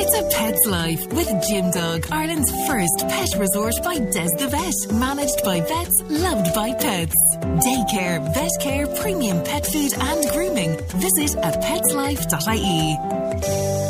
It's a pet's life with Gym Dog, Ireland's first pet resort by Des the Vet. Managed by vets, loved by pets. Daycare, vet care, premium pet food and grooming. Visit apetslife.ie.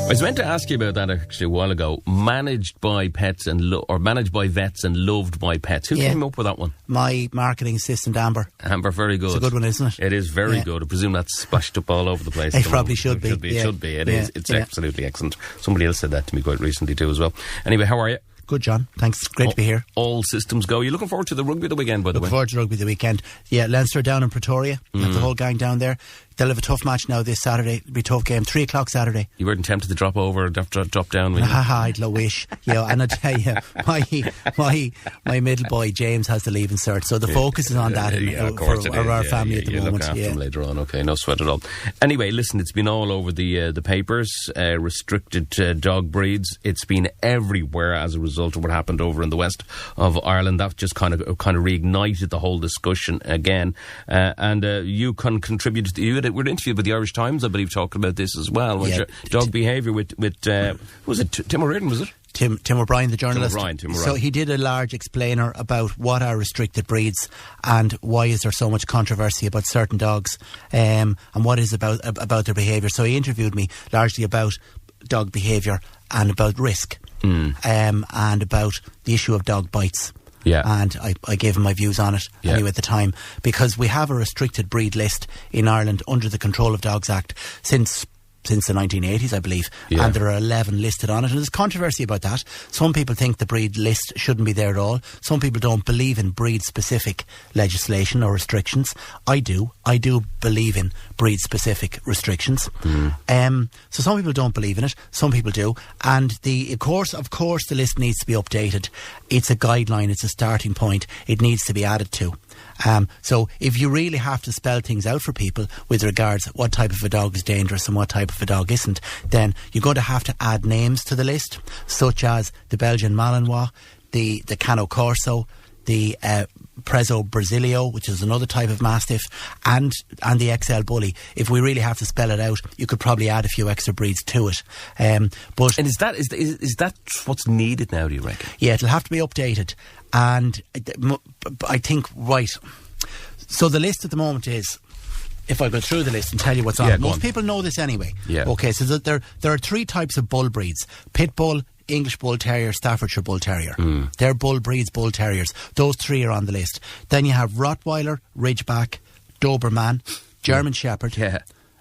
I was meant to ask you about that actually a while ago. Managed by pets or managed by vets and loved by pets. Who came up with that one? My marketing assistant, Amber. Amber, very good. It's a good one, isn't it? It is very good. I presume that's splashed up all over the place. It probably should be. It should be. It is. It's absolutely excellent. Somebody else said that to me quite recently too as well. Anyway, how are you? Good, John. Thanks. Great to be here. All systems go. You're looking forward to the rugby the weekend, by the way? Looking forward to rugby the weekend. Yeah, Leinster down in Pretoria. You have the whole gang down there. They'll have a tough match now this Saturday. It'll be a tough game. 3 o'clock Saturday. You weren't tempted to drop over, drop down? I'd low wish. And I tell you, my middle boy James has the leaving cert, so the focus is on that for our family at the moment. Look after him later on. Okay, no sweat at all. Anyway, listen, it's been all over the papers. Restricted dog breeds. It's been everywhere as a result of what happened over in the west of Ireland. That just kind of reignited the whole discussion again. And you can contribute to you. We're interviewed with the Irish Times, I believe, talking about this as well. Dog behaviour with was it Tim O'Riordan, was it? Tim O'Brien, the journalist. Tim O'Brien. So he did a large explainer about what are restricted breeds and why is there so much controversy about certain dogs, and what is about their behaviour. So he interviewed me largely about dog behaviour and about risk, and about the issue of dog bites. Yeah. And I gave him my views on it anyway at the time, because we have a restricted breed list in Ireland under the Control of Dogs Act since the 1980s, I believe, and there are 11 listed on it, and there's controversy about that. Some people think the breed list shouldn't be there at all. Some people don't believe in breed-specific legislation or restrictions. I do believe in breed-specific restrictions. So some people don't believe in it, some people do, and of course the list needs to be updated. It's a guideline, it's a starting point, it needs to be added to. So if you really have to spell things out for people with regards what type of a dog is dangerous and what type of a dog isn't, then you're going to have to add names to the list, such as the Belgian Malinois, the Cano Corso, the Prezzo Brasilio, which is another type of Mastiff, and the XL Bully. If we really have to spell it out, you could probably add a few extra breeds to it. But is that what's needed now, do you reckon? Yeah, it'll have to be updated. And I think, right, so the list at the moment is, if I go through the list and tell you what's on, most people know this anyway. Yeah. Okay, so there are 3 types of bull breeds: Pit Bull, English Bull Terrier, Staffordshire Bull Terrier. They're bull breeds, bull terriers. Those 3 are on the list. Then you have Rottweiler, Ridgeback, Doberman, German Shepherd,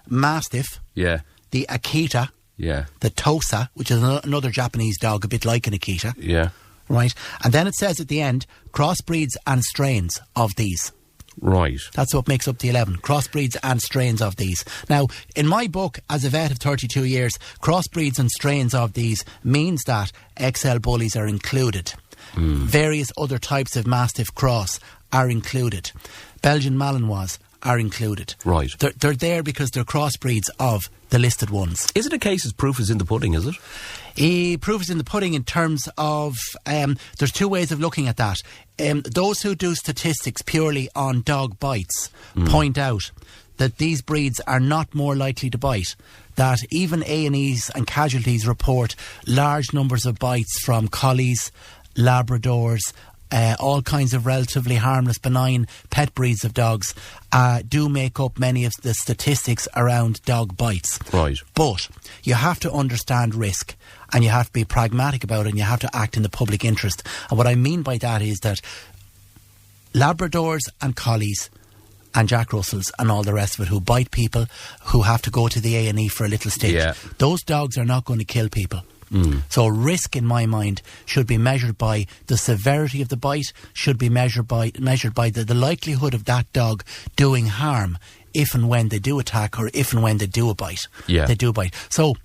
Mastiff, the Akita, the Tosa, which is another Japanese dog, a bit like an Akita. Right. And then it says at the end, crossbreeds and strains of these. Right. That's what makes up the 11. Crossbreeds and strains of these. Now, in my book, as a vet of 32 years, crossbreeds and strains of these means that XL Bullies are included. Various other types of Mastiff Cross are included. Belgian Malinois are included. Right. They're there because they're crossbreeds of the listed ones. Is it a case of proof is in the pudding, is it? Proof is in the pudding in terms of, there's 2 ways of looking at that. Those who do statistics purely on dog bites point out that these breeds are not more likely to bite, that even A&Es and casualties report large numbers of bites from collies, Labradors, all kinds of relatively harmless, benign pet breeds of dogs do make up many of the statistics around dog bites. Right. But you have to understand risk, and you have to be pragmatic about it, and you have to act in the public interest. And what I mean by that is that Labradors and collies and Jack Russells and all the rest of it who bite people, who have to go to the A&E for a little stitch, those dogs are not going to kill people. So risk, in my mind, should be measured by the severity of the bite, should be measured by the likelihood of that dog doing harm if and when they do attack, or if and when they do a bite. They do bite. So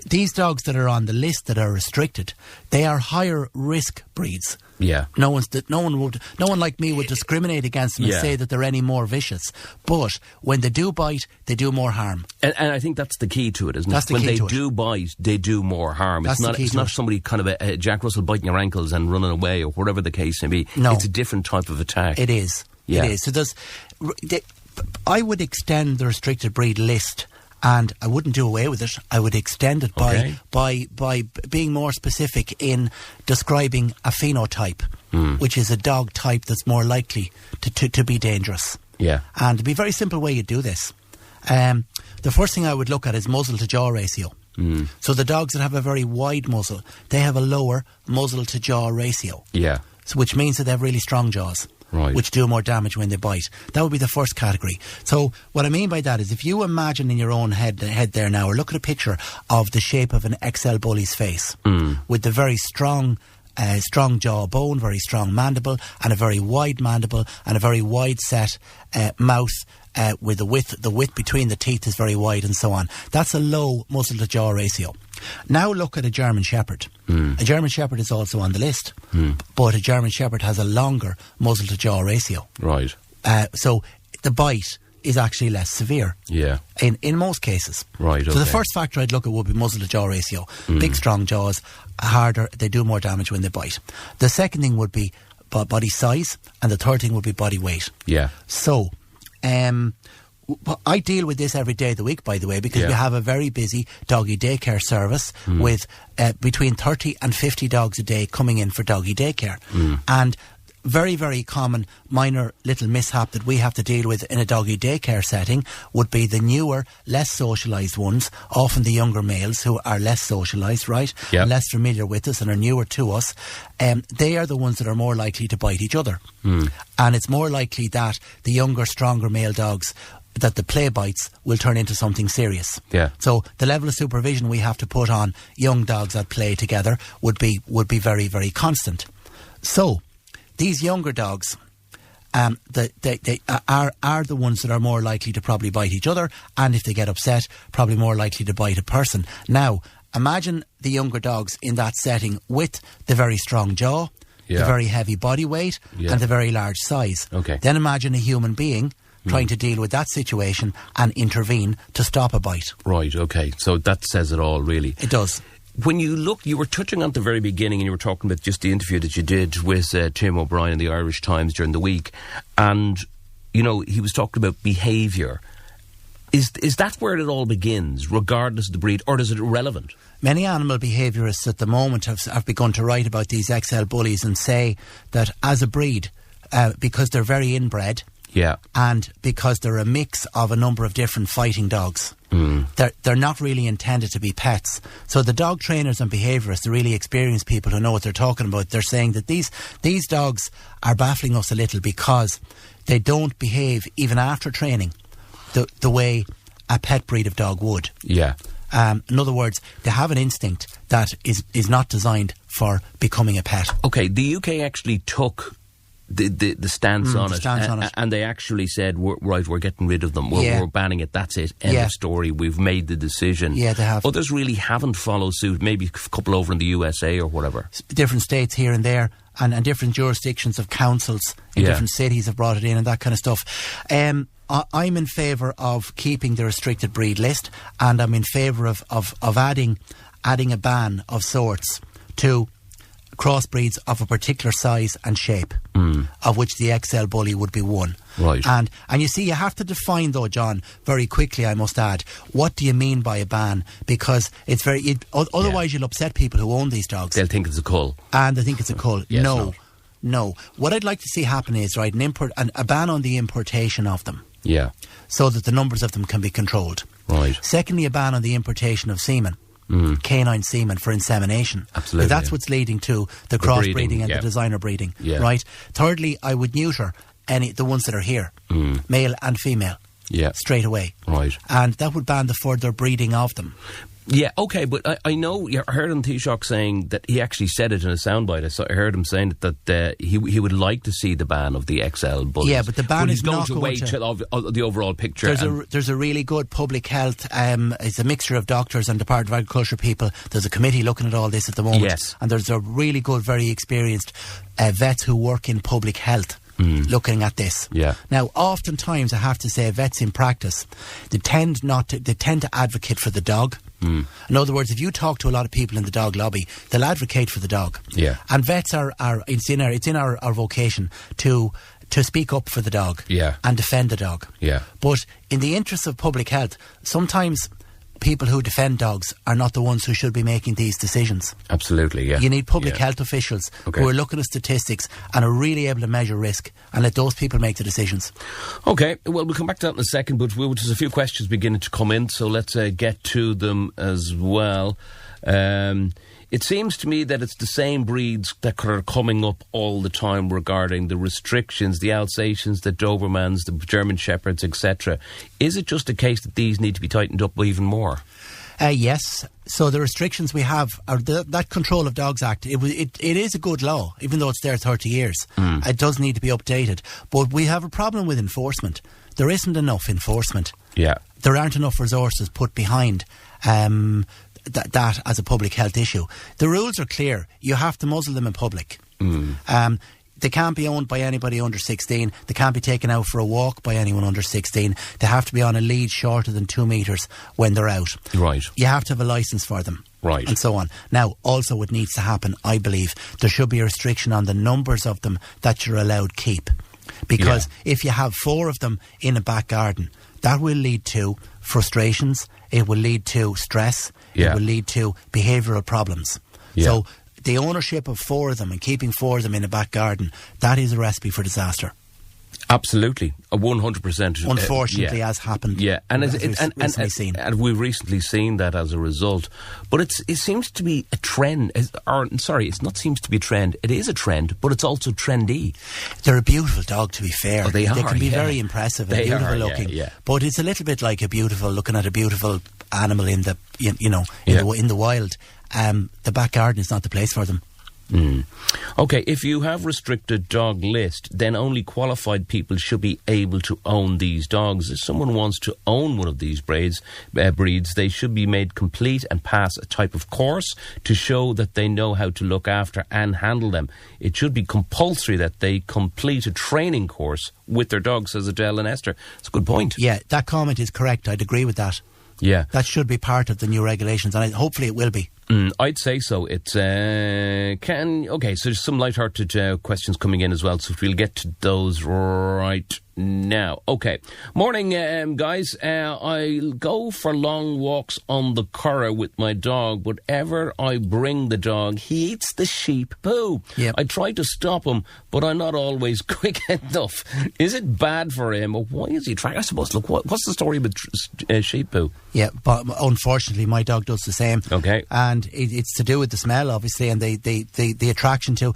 these dogs that are on the list that are restricted, they are higher risk breeds. No one like me would discriminate against them and say that they're any more vicious. But when they do bite, they do more harm. And I think that's the key to it, isn't it? When they do bite, they do more harm. It's not somebody kind of a Jack Russell biting your ankles and running away, or whatever the case may be. No. It's a different type of attack. It is. It is. So I would extend the restricted breed list And I wouldn't do away with it. I would extend it by being more specific in describing a phenotype, which is a dog type that's more likely to be dangerous. Yeah. And it'd be a very simple way you do this. The first thing I would look at is muzzle to jaw ratio. So the dogs that have a very wide muzzle, they have a lower muzzle to jaw ratio. Yeah. So which means that they have really strong jaws. Right. Which do more damage when they bite. That would be the first category. So what I mean by that is if you imagine in your own head there now, or look at a picture of the shape of an XL bully's face with the very strong jawbone, very strong mandible, and a very wide mandible, and a very wide set mouth with the width between the teeth is very wide, and so on. That's a low muzzle to jaw ratio. Now look at a German Shepherd. A German Shepherd is also on the list, but a German Shepherd has a longer muzzle to jaw ratio. Right. So the bite is actually less severe. Yeah. In most cases. Right. So the first factor I'd look at would be muzzle to jaw ratio. Big strong jaws, harder, they do more damage when they bite. The second thing would be body size, and the third thing would be body weight. Yeah. So I deal with this every day of the week, by the way, because we have a very busy doggy daycare service with between 30 and 50 dogs a day coming in for doggy daycare. And very, very common minor little mishap that we have to deal with in a doggy daycare setting would be the newer, less socialised ones, often the younger males who are less socialised, right? Yep. And less familiar with us and are newer to us. They are the ones that are more likely to bite each other. And it's more likely that the younger, stronger male dogs, that the play bites will turn into something serious. Yeah. So the level of supervision we have to put on young dogs that play together would be very, very constant. So these younger dogs, they are the ones that are more likely to probably bite each other, and if they get upset, probably more likely to bite a person. Now, imagine the younger dogs in that setting with the very strong jaw, the very heavy body weight, and the very large size. Okay. Then imagine a human being trying to deal with that situation and intervene to stop a bite. Right, okay. So that says it all, really. It does. When you look, you were touching on at the very beginning, and you were talking about just the interview that you did with Tim O'Brien in the Irish Times during the week, and, you know, he was talking about behaviour. Is that where it all begins, regardless of the breed, or is it irrelevant? Many animal behaviourists at the moment have begun to write about these XL bullies and say that as a breed, because they're very inbred, and because they're a mix of a number of different fighting dogs, they're not really intended to be pets. So the dog trainers and behaviourists, the really experienced people who know what they're talking about, they're saying that these dogs are baffling us a little because they don't behave even after training the way a pet breed of dog would. Yeah. In other words, they have an instinct that is not designed for becoming a pet. Okay, the UK actually took the stance on it, and they actually said, we're getting rid of them, we're banning it, that's it, end of story, we've made the decision. Yeah, they have. Others really haven't followed suit, maybe a couple over in the USA or whatever. Different states here and there, and different jurisdictions of councils in different cities have brought it in and that kind of stuff. I'm in favour of keeping the restricted breed list, and I'm in favour of adding a ban of sorts to crossbreeds of a particular size and shape, of which the XL bully would be one. Right. And you see, you have to define, though, John, very quickly, I must add, what do you mean by a ban? Because it's otherwise you'll upset people who own these dogs. They'll think it's a cull. And they think it's a cull. Yes, no. What I'd like to see happen is, right, a ban on the importation of them. Yeah. So that the numbers of them can be controlled. Right. Secondly, a ban on the importation of semen. Canine semen for insemination. Absolutely. That's what's leading to the crossbreeding and the designer breeding. Yeah. Right. Thirdly, I would neuter the ones that are here, male and female, straight away. Right. And that would ban the further breeding of them. Yeah, okay, but I know, I heard him, Taoiseach, saying that he actually said it in a soundbite. I heard him saying that he would like to see the ban of the XL bullies. Yeah, but the ban is not going to wait to the overall picture. There's a really good public health, it's a mixture of doctors and Department of Agriculture people. There's a committee looking at all this at the moment. Yes. And there's a really good, very experienced vets who work in public health. Looking at this. Yeah. Now, oftentimes, I have to say, vets in practice, they tend to advocate for the dog. In other words, if you talk to a lot of people in the dog lobby, they'll advocate for the dog. Yeah. And vets it's in our vocation to to speak up for the dog and defend the dog. Yeah. But in the interest of public health, sometimes people who defend dogs are not the ones who should be making these decisions. Absolutely, yeah. You need public health officials who are looking at statistics and are really able to measure risk, and let those people make the decisions. Okay, well, we'll come back to that in a second, but there's a few questions beginning to come in, so let's get to them as well. It seems to me that it's the same breeds that are coming up all the time regarding the restrictions, the Alsatians, the Dobermans, the German Shepherds, etc. Is it just a case that these need to be tightened up even more? Yes. So the restrictions we have, are that Control of Dogs Act, it is a good law, even though it's there 30 years. It does need to be updated. But we have a problem with enforcement. There isn't enough enforcement. Yeah. There aren't enough resources put behind that as a public health issue. The rules are clear. You have to muzzle them in public. They can't be owned by anybody under 16. They can't be taken out for a walk by anyone under 16. They have to be on a lead shorter than 2 metres when they're out. Right. You have to have a licence for them. Right. And so on. Now, also what needs to happen, I believe, there should be a restriction on the numbers of them that you're allowed keep. Because if you have 4 of them in a back garden, that will lead to frustrations, it will lead to stress, it will lead to behavioural problems. So the ownership of 4 of them and keeping 4 of them in a back garden, that is a recipe for disaster. Absolutely, 100%. Unfortunately, has happened. Yeah, and we've recently seen that as a result. But it seems to be a trend. It's not seems to be a trend. It is a trend, but it's also trendy. They're a beautiful dog, to be fair. Oh, they can be very impressive and beautiful looking. Yeah. But it's a little bit like looking at a beautiful animal in the in the wild. The back garden is not the place for them. Okay, if you have restricted dog list, then only qualified people should be able to own these dogs. If someone wants to own one of these breeds, they should be made complete and pass a type of course to show that they know how to look after and handle them. It should be compulsory that they complete a training course with their dogs, says Adele and Esther. It's a good point. Yeah, that comment is correct. I'd agree with that. Yeah. That should be part of the new regulations, and hopefully it will be. I'd say so. It's so there's some light-hearted questions coming in as well, so we'll get to those right now. Okay. Morning, guys. I go for long walks on the Curragh with my dog. Whatever I bring the dog, he eats the sheep poo. Yep. I try to stop him, but I'm not always quick enough. Is it bad for him, or why is he trying? I suppose, look, what's the story with sheep poo? Yeah, but unfortunately my dog does the same. Okay. And it's to do with the smell, obviously, and the attraction to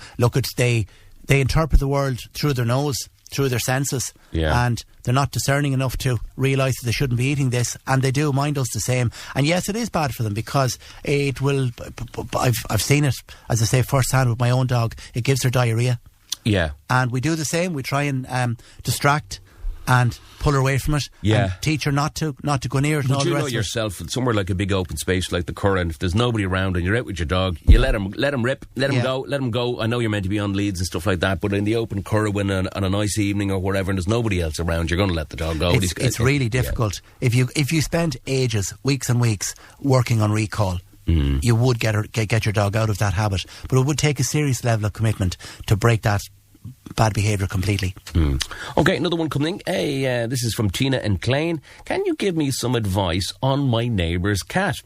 they interpret the world through their nose, through their senses, and they're not discerning enough to realise that they shouldn't be eating this, and they do. Mine does the same, and yes, it is bad for them because it will. I've seen it, as I say, firsthand with my own dog. It gives her diarrhoea. Yeah, and we do the same. We try and distract and pull her away from it, and teach her not to go near it. But you know yourself, somewhere like a big open space like the Curragh, and if there's nobody around and you're out with your dog, you let him rip, let him go. I know you're meant to be on leads and stuff like that, but in the open Curragh, when on a nice evening or whatever, and there's nobody else around, you're going to let the dog go. It's really difficult. If you spend ages, weeks and weeks working on recall, you would get your dog out of that habit, but it would take a serious level of commitment to break that bad behaviour completely. Okay, another one coming. Hey, this is from Tina and Clane. Can you give me some advice on my neighbour's cat?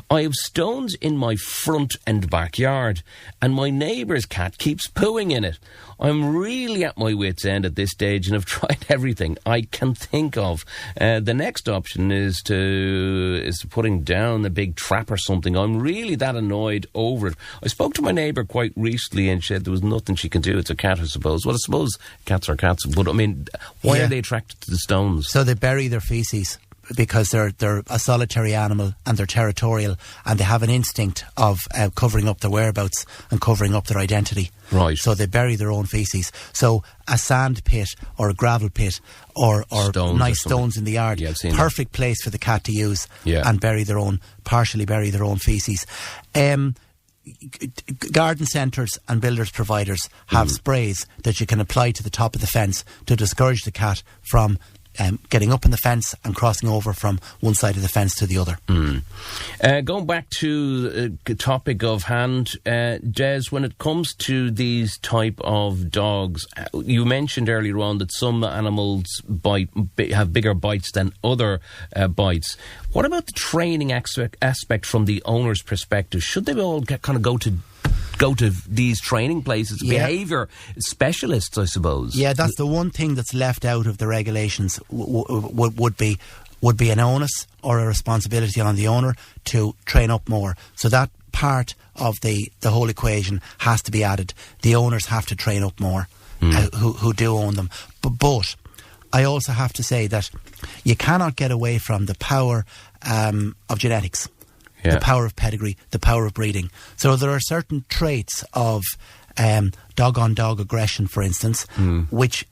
I have stones in my front and backyard, and my neighbour's cat keeps pooing in it. I'm really at my wit's end at this stage, and have tried everything I can think of. The next option is putting down a big trap or something. I'm really that annoyed over it. I spoke to my neighbour quite recently, and she said there was nothing she can do. It's a cat, I suppose. Well, I suppose cats are cats, but I mean, why are they attracted to the stones? So they bury their faeces because they're a solitary animal and they're territorial, and they have an instinct of covering up their whereabouts and covering up their identity. Right. So they bury their own faeces. So a sand pit or a gravel pit or nice stones in the yard, perfect place for the cat to use and partially bury their own faeces. Garden centres and builders providers have sprays that you can apply to the top of the fence to discourage the cat from getting up in the fence and crossing over from one side of the fence to the other. Going back to the topic of hand, Des, when it comes to these type of dogs, you mentioned earlier on that some animals have bigger bites than other bites. What about the training aspect from the owner's perspective? Should they all go to these training places, behaviour specialists, I suppose? Yeah, that's the one thing that's left out of the regulations. Would be an onus or a responsibility on the owner to train up more. So that part of the whole equation has to be added. The owners have to train up more, who do own them. But I also have to say that you cannot get away from the power of genetics. The power of pedigree, the power of breeding. So there are certain traits of dog-on-dog aggression, for instance, which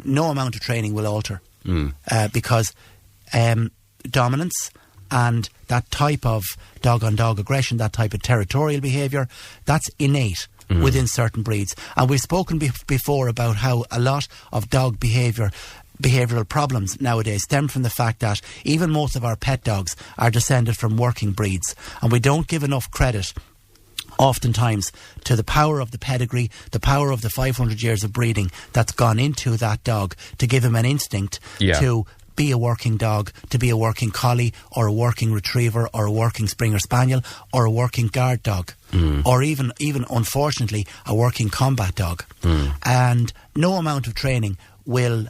no amount of training will alter, because dominance and that type of dog-on-dog aggression, that type of territorial behaviour, that's innate within certain breeds. And we've spoken before about how a lot of dog behavioural problems nowadays stem from the fact that even most of our pet dogs are descended from working breeds, and we don't give enough credit oftentimes to the power of the pedigree, the power of the 500 years of breeding that's gone into that dog to give him an instinct to be a working dog, to be a working collie or a working retriever or a working Springer Spaniel or a working guard dog, or even unfortunately a working combat dog. And no amount of training will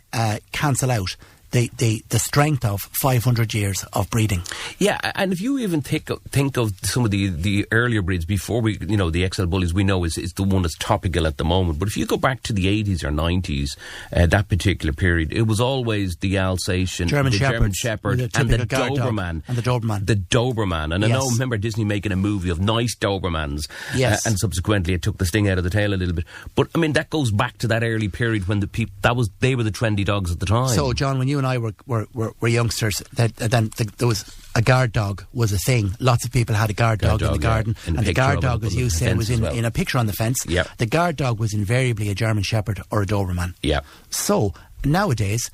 cancel out the strength of 500 years of breeding. Yeah, and if you even think of some of the earlier breeds before we, the XL Bullies we know is the one that's topical at the moment. But if you go back to the 80s or 90s, that particular period, it was always the Alsatian, German Shepherd, and the Doberman. And the Doberman. The Doberman. And I know, remember Disney making a movie of nice Dobermans. Yes. And subsequently it took the sting out of the tail a little bit. But, I mean, that goes back to that early period when they were the trendy dogs at the time. So, John, when you and I were youngsters, then there was a guard dog was a thing. Lots of people had a guard dog in the garden, and the guard dog, as you say, was in a picture on the fence. Yep. The guard dog was invariably a German Shepherd or a Doberman. Yeah. So nowadays,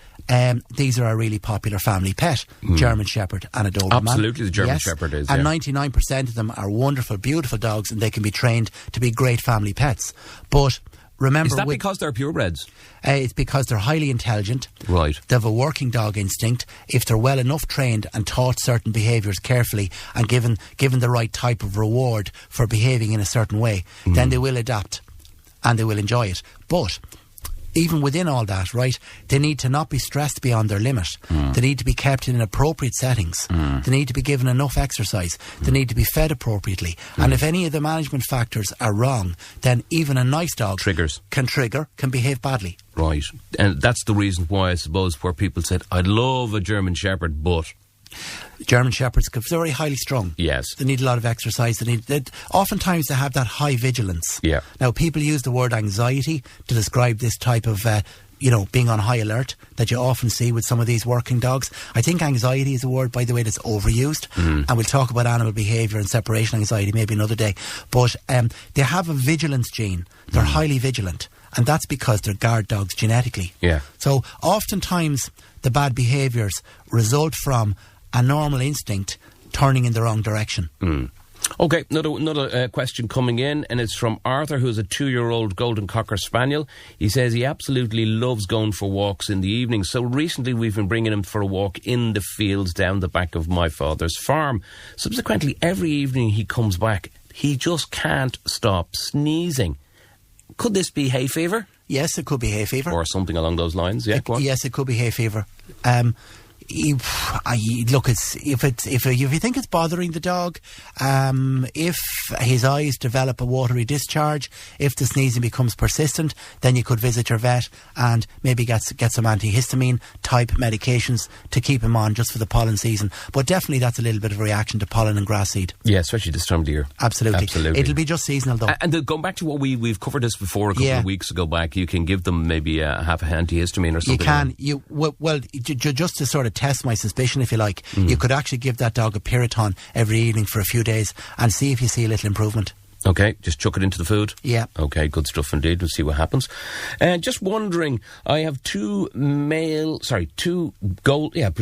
these are a really popular family pet, German Shepherd and a Doberman. Absolutely, the German Shepherd is. And 99% of them are wonderful, beautiful dogs, and they can be trained to be great family pets. But remember, is that because they're purebreds? It's because they're highly intelligent. Right. They have a working dog instinct. If they're well enough trained and taught certain behaviours carefully and given the right type of reward for behaving in a certain way, then they will adapt and they will enjoy it. But even within all that, right, they need to not be stressed beyond their limit. They need to be kept in appropriate settings. They need to be given enough exercise. They need to be fed appropriately. And if any of the management factors are wrong, then even a nice dog can behave badly. Right. And that's the reason why, I suppose, where people said, I'd love a German Shepherd, but... German Shepherds, because they're very highly strung. Yes. They need a lot of exercise. Oftentimes they have that high vigilance. Yeah. Now, people use the word anxiety to describe this type of, being on high alert that you often see with some of these working dogs. I think anxiety is a word, by the way, that's overused. And we'll talk about animal behaviour and separation anxiety maybe another day. But they have a vigilance gene. They're highly vigilant. And that's because they're guard dogs genetically. Yeah. So oftentimes the bad behaviours result from a normal instinct turning in the wrong direction. OK, another question coming in, and it's from Arthur, who's a 2-year-old Golden Cocker Spaniel. He says he absolutely loves going for walks in the evening. So recently we've been bringing him for a walk in the fields down the back of my father's farm. Subsequently, every evening he comes back, he just can't stop sneezing. Could this be hay fever? Yes, it could be hay fever. Or something along those lines, yeah? Yes, it could be hay fever. Look, if you think it's bothering the dog, if his eyes develop a watery discharge, if the sneezing becomes persistent, then you could visit your vet and maybe get some antihistamine type medications to keep him on just for the pollen season. But definitely that's a little bit of a reaction to pollen and grass seed. Yeah, especially this time of the year. Absolutely. It'll be just seasonal though. And going back to what we've covered this before a couple of weeks ago back, you can give them maybe half a antihistamine or something. You can. Just to sort of test my suspicion, if you like, you could actually give that dog a Piriton every evening for a few days and see if you see a little improvement. Okay, just chuck it into the food? Yeah. Okay, good stuff indeed. We'll see what happens. Just wondering, I have two male golden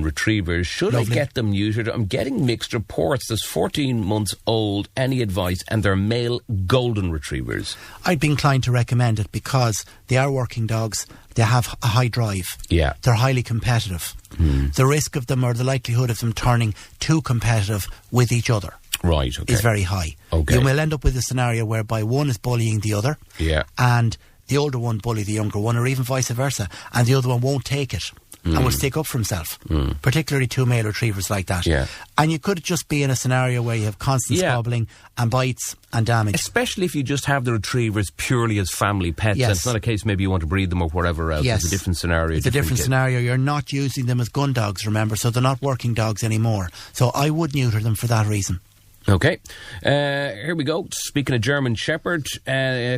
retrievers. Should Lovely. I get them neutered? I'm getting mixed reports. There's 14 months old. Any advice? And they're male golden retrievers. I'd be inclined to recommend it because they are working dogs. They have a high drive. Yeah. They're highly competitive. The risk of them, or the likelihood of them turning too competitive with each other, right, okay, is very high. Okay. You will end up with a scenario whereby one is bullying the other, yeah, and the older one bully the younger one, or even vice versa, and the other one won't take it and will stick up for himself. Particularly two male retrievers like that. Yeah. And you could just be in a scenario where you have constant squabbling and bites and damage. Especially if you just have the retrievers purely as family pets. Yes. And it's not a case maybe you want to breed them or whatever else. Yes. It's a different scenario. It's a different scenario. You're not using them as gun dogs, remember, so they're not working dogs anymore. So I would neuter them for that reason. Okay, here we go. Speaking of German Shepherd,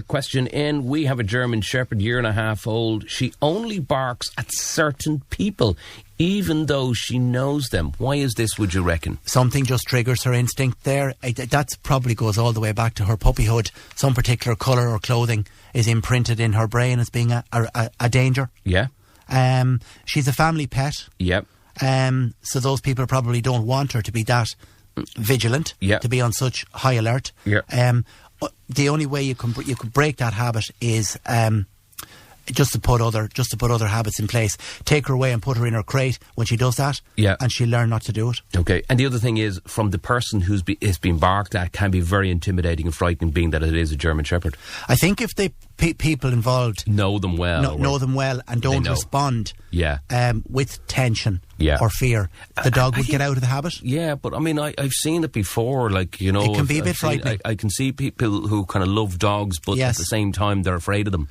question in. We have a German Shepherd, 1.5 years old. She only barks at certain people, even though she knows them. Why is this, would you reckon? Something just triggers her instinct there. That probably goes all the way back to her puppyhood. Some particular colour or clothing is imprinted in her brain as being a danger. Yeah. She's a family pet. Yep. So those people probably don't want her to be that vigilant, to be on such high alert. The only way you can break that habit is just to put other habits in place. Take her away and put her in her crate when she does that, and she'll learn not to do it. Okay. And the other thing is, from the person who's is being barked at, can be very intimidating and frightening, being that it is a German Shepherd. I think if the people involved know them well, and don't respond with tension or fear, the dog would get out of the habit. Yeah, but I mean, I've seen it before. Like, you know, it can be a bit frightening. I can see people who kind of love dogs, but at the same time they're afraid of them.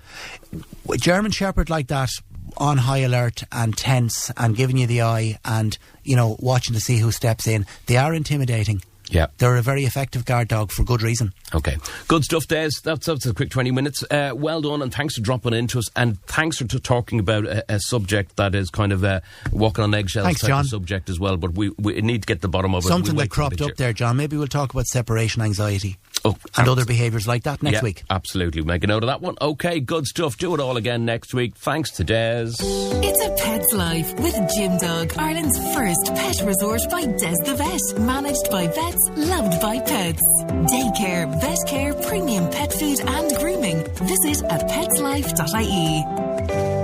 A German Shepherd like that, on high alert and tense and giving you the eye and, you know, watching to see who steps in, they are intimidating. Yeah. They're a very effective guard dog for good reason. Okay. Good stuff, Des. That's a quick 20 minutes. Well done, and thanks for dropping into us, and thanks for talking about a subject that is kind of walking on eggshells type of subject as well, but we need to get to the bottom of it. Something that cropped up there, John. Maybe we'll talk about separation anxiety and other behaviours like that next week. Absolutely. Make a note of that one. Okay, good stuff. Do it all again next week. Thanks to Des. It's a Pet's Life with Gym Dog, Ireland's first pet resort by Des the Vet. Managed by vets, loved by pets. Daycare, vet care, premium pet food and grooming. Visit at petslife.ie.